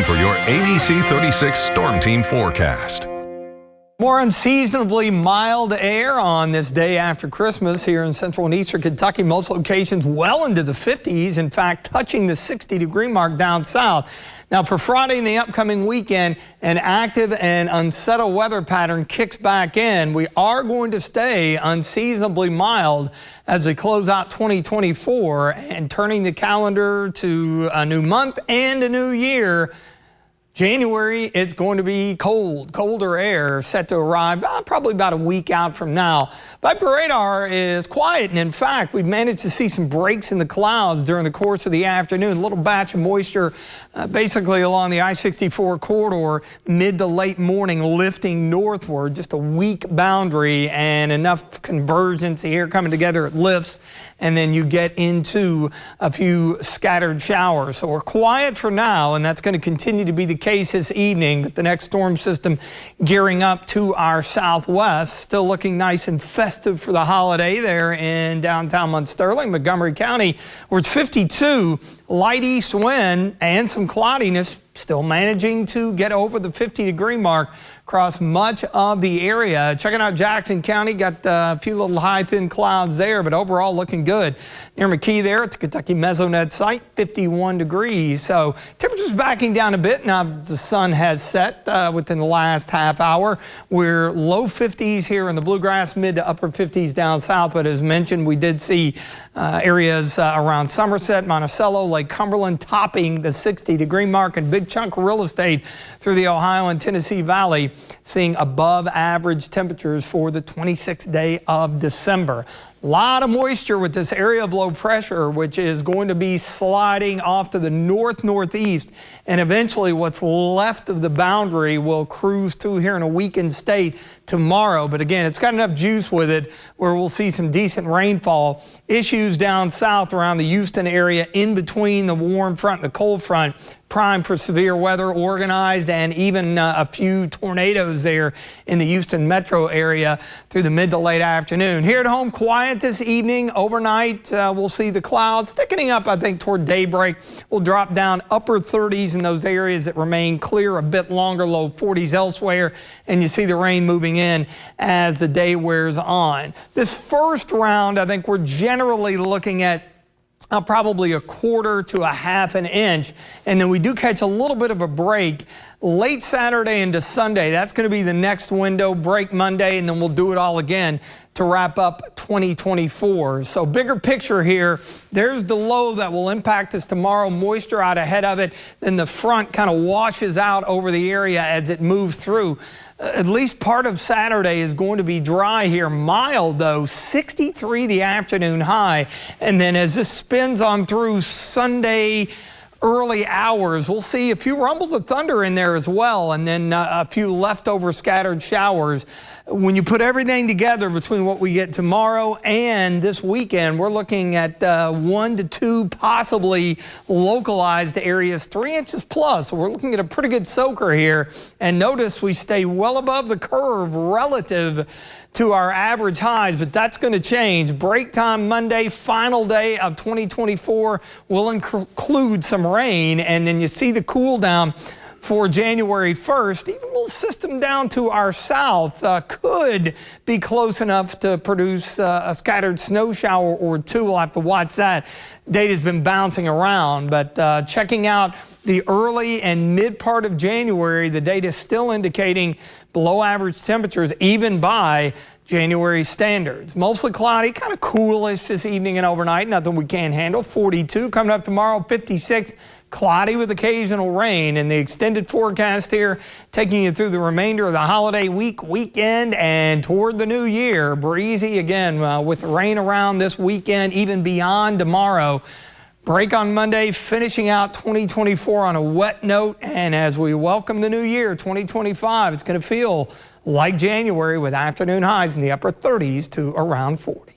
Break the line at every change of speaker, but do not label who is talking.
For your ABC 36 Storm Team forecast.
More unseasonably mild air on this day after Christmas here in central and eastern Kentucky. Most locations well into the 50s. In fact, touching the 60-degree mark down south. Now for Friday and the upcoming weekend, an active and unsettled weather pattern kicks back in. We are going to stay unseasonably mild as we close out 2024 and turning the calendar to a new month and a new year. January, it's going to be colder air set to arrive probably about a week out from now. Viper radar is quiet, and in fact, we've managed to see some breaks in the clouds during the course of the afternoon. A little batch of moisture basically along the I-64 corridor mid to late morning lifting northward, just a weak boundary and enough convergence, the air coming together, it lifts, and then you get into a few scattered showers. So we're quiet for now, and that's going to continue to be the case this evening. But the next storm system gearing up to our southwest, still looking nice and festive for the holiday there in downtown Sterling, Montgomery County, where it's 52, light east wind and some cloudiness. Still managing to get over the 50-degree mark across much of the area. Checking out Jackson County, got a few little high thin clouds there, but overall looking good. Near McKee there at the Kentucky Mesonet site, 51 degrees. So temperatures backing down a bit now that the sun has set within the last half hour. We're low 50s here in the Bluegrass, mid to upper 50s down south. But as mentioned, we did see areas around Somerset, Monticello, Lake Cumberland topping the 60-degree mark, and big chunk of real estate through the Ohio and Tennessee Valley seeing above average temperatures for the 26th day of December. A lot of moisture with this area of low pressure, which is going to be sliding off to the northeast, and eventually what's left of the boundary will cruise through here in a weakened state tomorrow. But again, it's got enough juice with it where we'll see some decent rainfall. Issues down south around the Houston area in between the warm front and the cold front, prime for severe weather, organized, and even a few tornadoes there in the Houston metro area through the mid to late afternoon. Here at home, quiet this evening. Overnight, we'll see the clouds thickening up, I think, toward daybreak. We'll drop down upper 30s in those areas that remain clear a bit longer, low 40s elsewhere, and you see the rain moving in as the day wears on. This first round, I think we're generally looking at probably a quarter to a half an inch, and then we do catch a little bit of a break late Saturday into Sunday. That's going to be the next window, break Monday, and then we'll do it all again to wrap up 2024. So bigger picture here, there's the low that will impact us tomorrow, moisture out ahead of it, then the front kind of washes out over the area as it moves through. At least part of Saturday is going to be dry here, mild though, 63 the afternoon high, and then as this spins on through Sunday early hours, we'll see a few rumbles of thunder in there as well, and then a few leftover scattered showers. When you put everything together between what we get tomorrow and this weekend, we're looking at 1 to 2 possibly localized areas, 3 inches plus. So we're looking at a pretty good soaker here. And notice we stay well above the curve relative to our average highs, but that's going to change. Break time Monday, final day of 2024, will include some rain, and then you see the cool down for January 1st. Even a little system down to our south could be close enough to produce a scattered snow shower or two. We'll have to watch that. Data's been bouncing around, but checking out the early and mid part of January, the data is still indicating below average temperatures even by January standards. Mostly cloudy, kind of coolish this evening and overnight. Nothing we can't handle. 42 coming up tomorrow, 56. Cloudy with occasional rain, and the extended forecast here taking you through the remainder of the holiday week, weekend, and toward the new year. Breezy again with rain around this weekend, even beyond tomorrow. Break on Monday, finishing out 2024 on a wet note, and as we welcome the new year, 2025, it's going to feel like January with afternoon highs in the upper 30s to around 40.